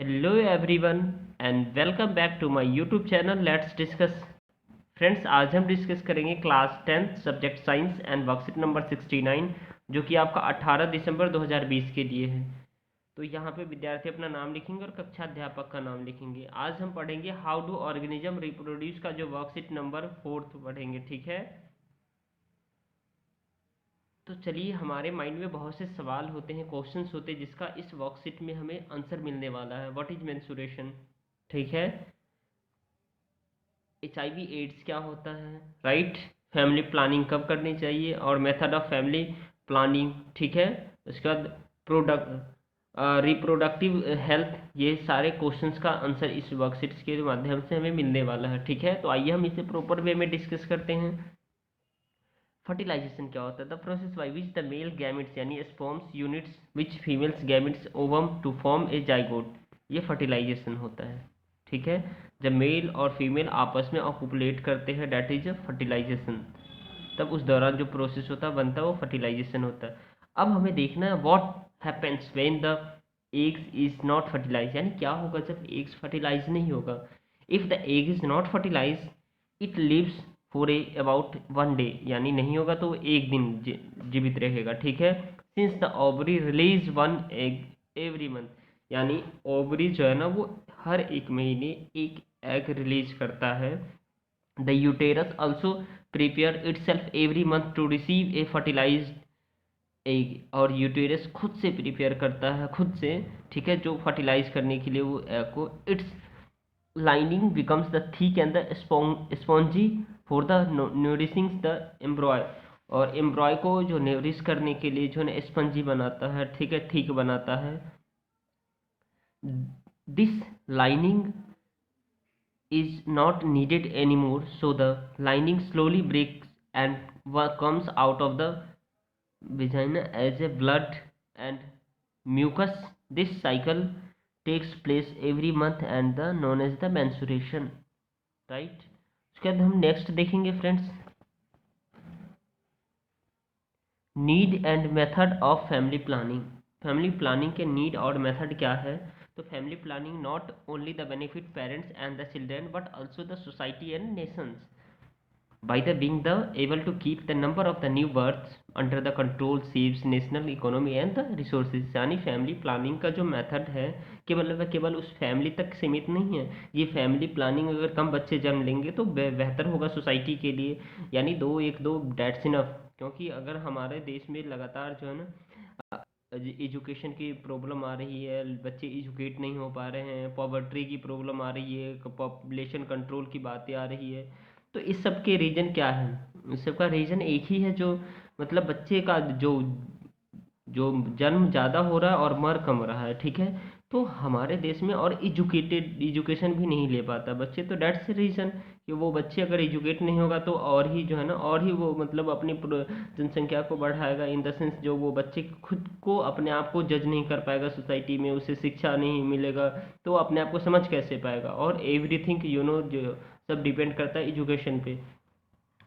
Hello everyone and welcome back to my YouTube channel let's discuss. Friends, आज हम discuss करेंगे class 10th subject science and worksheet number 69, जो कि आपका 18 दिसंबर 2020 के लिए है। तो यहाँ पे विद्यार्थी अपना नाम लिखेंगे और कक्षा अध्यापक का नाम लिखेंगे। आज हम पढ़ेंगे हाउ डू ऑर्गेनिज्म रिप्रोड्यूस का जो वर्कशीट नंबर 4 पढ़ेंगे, ठीक है। तो चलिए, हमारे माइंड में बहुत से सवाल होते हैं, क्वेश्चंस होते हैं, जिसका इस वर्कशीट में हमें आंसर मिलने वाला है। व्हाट इज मेंस्ट्रुएशन, ठीक है। HIV एड्स क्या होता है, राइट। फैमिली प्लानिंग कब करनी चाहिए और मेथड ऑफ फैमिली प्लानिंग, ठीक है। उसके बाद प्रोडक्ट रिप्रोडक्टिव हेल्थ, ये सारे क्वेश्चंस का आंसर इस वर्कशीट्स के माध्यम से हमें मिलने वाला है, ठीक है। तो आइए हम इसे प्रॉपर वे में डिस्कस करते हैं। फर्टिलाइजेशन क्या होता है? The process by which the male gametes यानी sperms units which females gametes ovum to form a zygote, ये फर्टिलाइजेशन होता है, ठीक है। जब मेल और फीमेल आपस में ऑकुपुलेट करते हैं, डेट इज फर्टिलाइजेशन। तब उस दौरान जो प्रोसेस होता है, बनता है, वो फर्टिलाइजेशन होता है। अब हमें देखना है what happens when the eggs is not fertilize, यानी क्या होगा जब एग्स फर्टिलाइज नहीं होगा। If the egg is not fertilize it lives for a about 1 day, यानी नहीं होगा तो वो एक दिन जीवित रहेगा, ठीक है। Since the ovary release 1 egg every month, यानी ओवरी जो है ना, वो हर एक महीने एक एग रिलीज करता है। The uterus also prepare itself every month to receive a fertilized egg, और यूटेरस खुद से प्रिपेयर करता है, खुद से, ठीक है, जो फर्टिलाइज करने के लिए वो एग को। It's lining becomes the thick and the spongy for the nourishing the embryo, और एम्ब्रॉय को जो नरिश करने के लिए जो है स्पंजी बनाता है, ठीक है, थिक बनाता है। This lining is not needed anymore, so the lining slowly breaks and comes out of the vagina as a blood and mucus. This cycle takes place every month and the known as the menstruation, right. उसके बाद हम next देखेंगे friends, need and method of family planning. Family planning के need और method क्या है? तो family planning not only the benefit parents and the children but also the society and Nations by the being the able to keep the number of the new births under the control saves national economy and the resources। यानी family planning का जो method है, केवल उस family तक सीमित नहीं है। ये फैमिली प्लानिंग, अगर कम बच्चे जन्म लेंगे तो बेहतर होगा सोसाइटी के लिए, यानी दो डेट्स इनफ। क्योंकि अगर हमारे देश में लगातार जो है ना एजुकेशन की प्रॉब्लम आ रही है, बच्चे एजुकेट नहीं हो पा रहे हैं, पॉवर्टी की प्रॉब्लम आ रही है, पॉपुलेशन कंट्रोल की बातें आ रही है, तो इस सब के रीजन क्या है? इस सब का रीजन एक ही है, जो मतलब बच्चे का जो जो जन्म ज़्यादा हो रहा है और मर कम रहा है, ठीक है। तो हमारे देश में और एजुकेशन भी नहीं ले पाता बच्चे, तो डेट्स रीज़न कि वो बच्चे अगर एजुकेट नहीं होगा तो और ही जो है ना, और ही वो मतलब अपनी जनसंख्या को बढ़ाएगा, इन द सेंस जो वो बच्चे खुद को अपने आप को जज नहीं कर पाएगा सोसाइटी में, उसे शिक्षा नहीं मिलेगा, तो वो अपने आप को समझ कैसे पाएगा। और एवरीथिंग जो सब डिपेंड करता है एजुकेशन पे,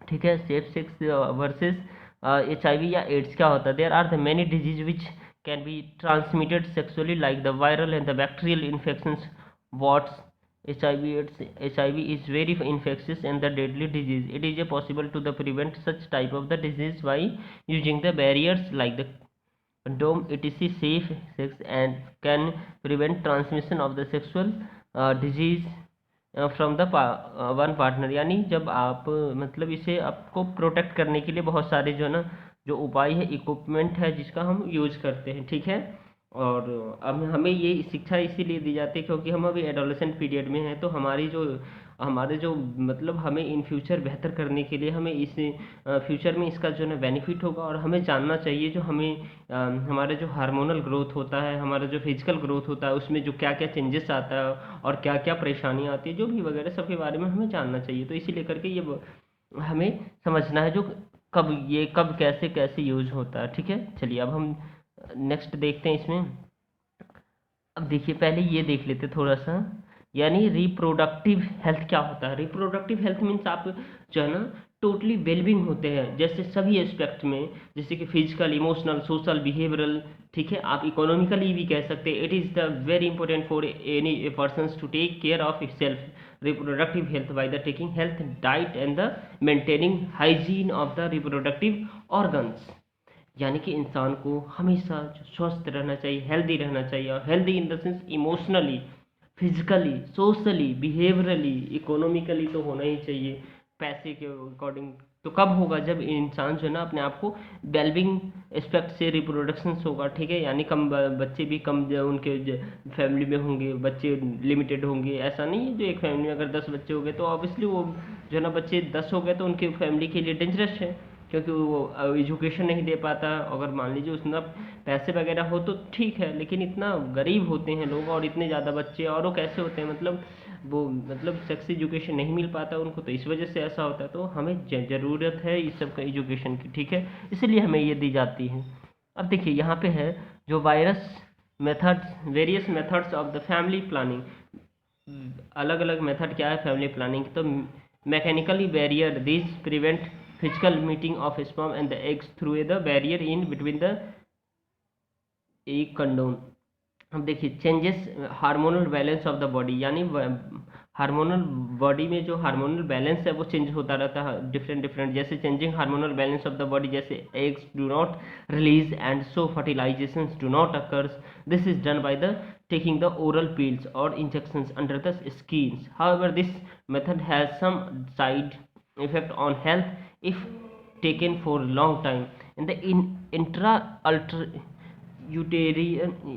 ठीक है। सेफ सेक्स वर्सेस HIV या एड्स क्या होता है? There are the many disease which can be transmitted sexually like the viral and the bacterial infections. What's HIV AIDS? HIV is very infectious and the deadly disease. It is possible to the prevent such type of the disease by using the barriers like the condom, etc. safe sex and can prevent transmission of the sexual disease from the one partner. यानी जब आप मतलब इसे आपको protect करने के लिए बहुत सारे जो है ना, जो उपाय है, इक्विपमेंट है, जिसका हम यूज करते हैं, ठीक है। और अब हमें ये शिक्षा इसीलिए दी जाती है क्योंकि हम अभी एडोलेसेंट पीरियड में हैं, तो हमारे जो मतलब हमें इन फ्यूचर बेहतर करने के लिए हमें इस फ्यूचर में इसका जो है बेनिफिट होगा, और हमें जानना चाहिए जो हमें हमारा जो हार्मोनल ग्रोथ होता है, हमारा जो फिजिकल ग्रोथ होता है, उसमें जो क्या क्या चेंजेस आता है और क्या क्या परेशानियाँ आती है, जो भी वगैरह सब के बारे में हमें जानना चाहिए। तो इसीलिए करके ये हमें समझना है जो कब कैसे कैसे यूज होता है, ठीक है। चलिए अब हम नेक्स्ट देखते हैं इसमें। अब देखिए, पहले ये देख लेते थोड़ा सा, यानी रिप्रोडक्टिव हेल्थ क्या होता है। रिप्रोडक्टिव हेल्थ मीन्स आप जो है ना, टोटली वेलबिंग होते हैं, जैसे सभी एस्पेक्ट में, जैसे कि फिजिकल, इमोशनल, सोशल, बिहेवियरल, ठीक है, आप इकोनॉमिकली भी कह सकते हैं। It is the very important for any person to take care of self reproductive health by the taking health diet and the maintaining hygiene of the reproductive organs. यानी कि इंसान को हमेशा स्वस्थ रहना चाहिए, हेल्दी रहना चाहिए, और healthy in the sense emotionally, physically, socially, behaviourally, economically तो होना ही चाहिए पैसे के अकॉर्डिंग। तो कब होगा? जब इंसान जो है ना अपने आप को वेलबिंग एस्पेक्ट से रिप्रोडक्शन होगा, ठीक है, यानी कम बच्चे भी कम उनके फैमिली में होंगे, बच्चे लिमिटेड होंगे। ऐसा नहीं है जो एक फैमिली में अगर 10 बच्चे हो गए तो ऑब्वियसली वो जो है ना बच्चे 10 हो गए तो उनके फैमिली के लिए डेंजरस है, क्योंकि वो एजुकेशन नहीं दे पाता। अगर मान लीजिए उसमें पैसे वगैरह हो तो ठीक है, लेकिन इतना गरीब होते हैं लोग और इतने ज़्यादा बच्चे, और वो कैसे होते हैं, मतलब वो मतलब सेक्स एजुकेशन नहीं मिल पाता उनको, तो इस वजह से ऐसा होता है। तो हमें ज़रूरत है इस सब का एजुकेशन की, ठीक है, इसलिए हमें ये दी जाती है। अब देखिए यहाँ पे है जो virus methods, various methods of the family planning. अलग अलग मेथड क्या है फैमिली प्लानिंग? तो mechanically barrier, this prevent physical meeting of sperm and the eggs through the barrier in between the egg condom. अब देखिए changes hormonal balance of the body, यानी hormonal body में जो हार्मोनल बैलेंस है वो change होता रहता है डिफरेंट डिफरेंट, जैसे changing hormonal balance of the body, जैसे eggs do not release and so fertilization do not occurs. This is done by the taking the oral pills or injections under the skin. However, this method has some side effect on health if taken for long time. In the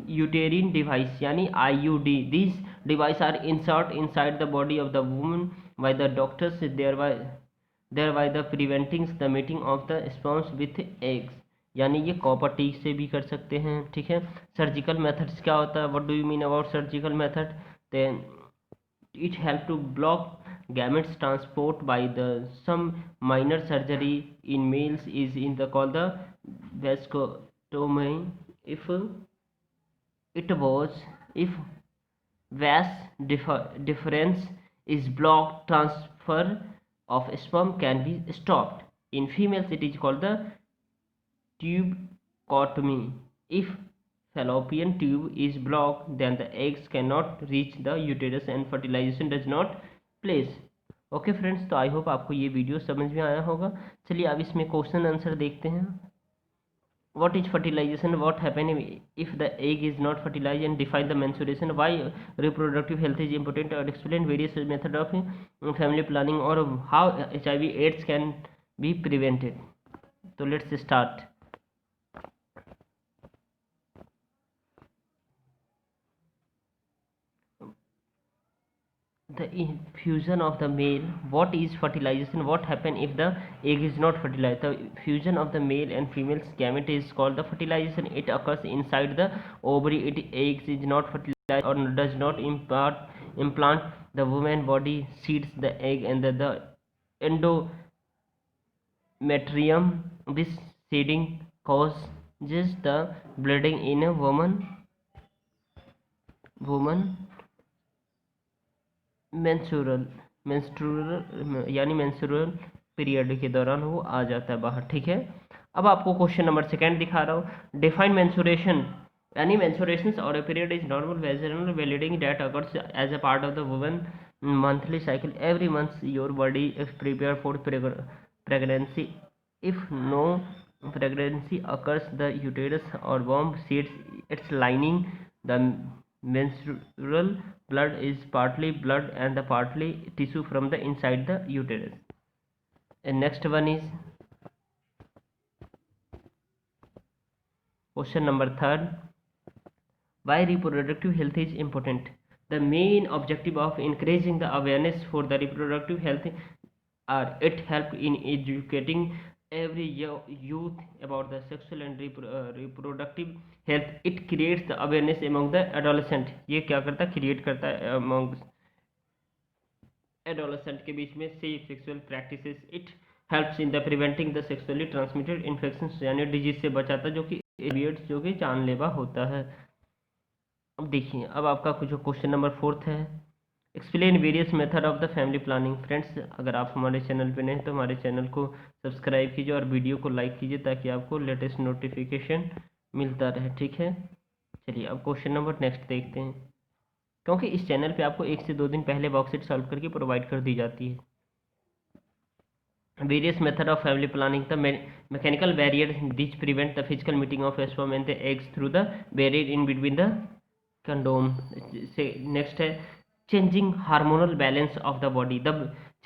uterine device, yani IUD, these devices are inserted inside the body of the woman by the doctors, thereby the preventing the meeting of the sperms with eggs. यानी ये copper T से भी कर सकते हैं, ठीक है। Surgical methods क्या होता है? What do you mean about surgical method? Then it help to block gametes transport by the some minor surgery in males is in the called the vasectomy. If it was if vas difference is blocked, transfer of sperm can be stopped. In females it is called the tubecotomy. If fallopian tube is blocked, then the eggs cannot reach the uterus and fertilization does not place. Okay friends, तो I hope आपको ये video समझ में आया होगा। चलिए अब इसमें क्वेश्चन आंसर देखते हैं। What is fertilization? What happens if the egg is not fertilized? And define the menstruation. Why reproductive health is important? Or explain various method of family planning, or how HIV/AIDS can be prevented. So let's start. The fusion of the male. What is fertilization? What happens if the egg is not fertilized? The fusion of the male and female gamete is called the fertilization. It occurs inside the ovary. It eggs is not fertilized or does not implant the woman body seeds the egg and the endometrium. This seeding causes the bleeding in a woman menstrual यानी menstrual period के दौरान वो आ जाता है बाहर, ठीक है। अब आपको क्वेश्चन नंबर सेकंड दिखा रहा हूँ। Define menstruation. यानी मेंस्ट्रुएशन और a period is normal vaginal bleeding that occurs as a part of the woman monthly cycle. Every month your body is prepared for pregnancy. If no pregnancy occurs, the uterus or womb sheds its lining. The menstrual blood is partly blood and the partly tissue from the inside the uterus. And next one is question number third. Why reproductive health is important? The main objective of increasing the awareness for the reproductive health are it help in educating every youth about the sexual and reproductive health. It creates the awareness among the adolescent. ये क्या करता है? Create करता है among adolescent के बीच में safe sexual practices. It helps in the preventing the sexually transmitted infections, यानी disease से बचाता जो कि एवियड्स जो कि जानलेवा होता है। अब देखिए अब आपका जो क्वेश्चन नंबर फोर्थ है। Explain various method of the family planning. Friends, अगर आप हमारे चैनल पे नए हैं तो हमारे चैनल को सब्सक्राइब कीजिए और वीडियो को लाइक कीजिए ताकि आपको लेटेस्ट नोटिफिकेशन मिलता रहे, ठीक है। चलिए अब क्वेश्चन नंबर नेक्स्ट देखते हैं, क्योंकि इस चैनल पे आपको 1 से 2 दिन पहले वर्कशीट सॉल्व करके प्रोवाइड कर दी जाती है। Various method of family planning, the mechanical barrier which prevent the physical meeting of sperm and the eggs through the barrier in between the condom. Say next है changing hormonal balance of the body. The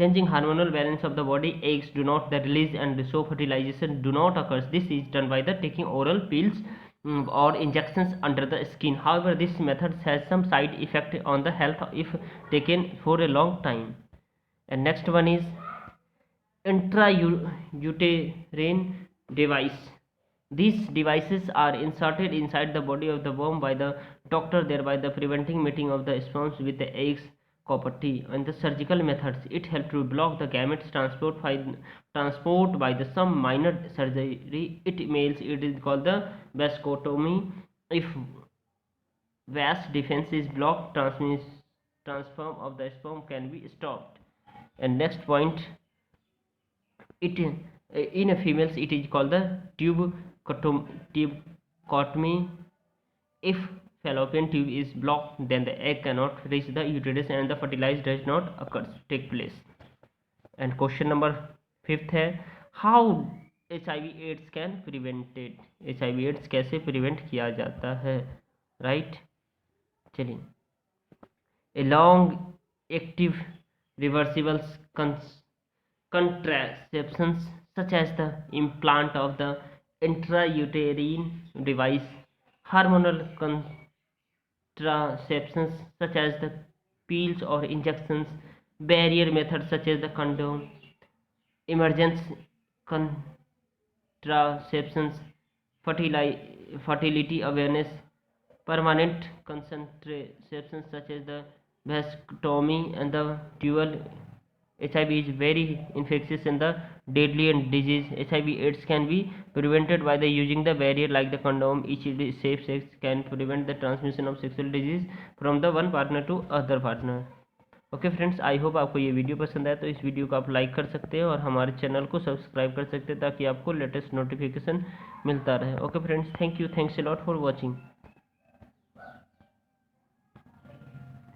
changing hormonal balance of the body, eggs do not the release and so fertilization do not occurs. This is done by the taking oral pills or injections under the skin. However, this method has some side effect on the health if taken for a long time. And next one is intrauterine device. These devices are inserted inside the body of the womb by the doctor, thereby the preventing meeting of the sperms with the eggs property. And the surgical methods, it helps to block the gametes transport by the some minor surgery. It is called the vasectomy. If vas defense is blocked, transfer of the sperm can be stopped. And next point, it in a females it is called the tubecotomy. If fallopian tube is blocked, then the egg cannot reach the uterus and the fertilization does not occur take place. And question number 5th है how HIV AIDS can prevented. HIV AIDS कैसे prevent किया जाता है, right. चलिए, a long active reversible contraceptions such as the implant of the intrauterine device, hormonal contraceptions such as the pills or injections, barrier methods such as the condom, emergency contraceptions, fertility awareness, permanent contraceptions such as the vasectomy, and the dual. HIV is very infectious and the deadly and disease. HIV/AIDS can be prevented by the using the barrier like the condom. Each safe sex can prevent the transmission of sexual disease from the one partner to other partner. Okay friends, I hope आपको ये video पसंद आया, तो इस video को आप like कर सकते हैं और हमारे चैनल को सब्सक्राइब कर सकते हैं ताकि आपको लेटेस्ट नोटिफिकेशन मिलता रहे। Okay friends, thank you, thanks a lot for watching.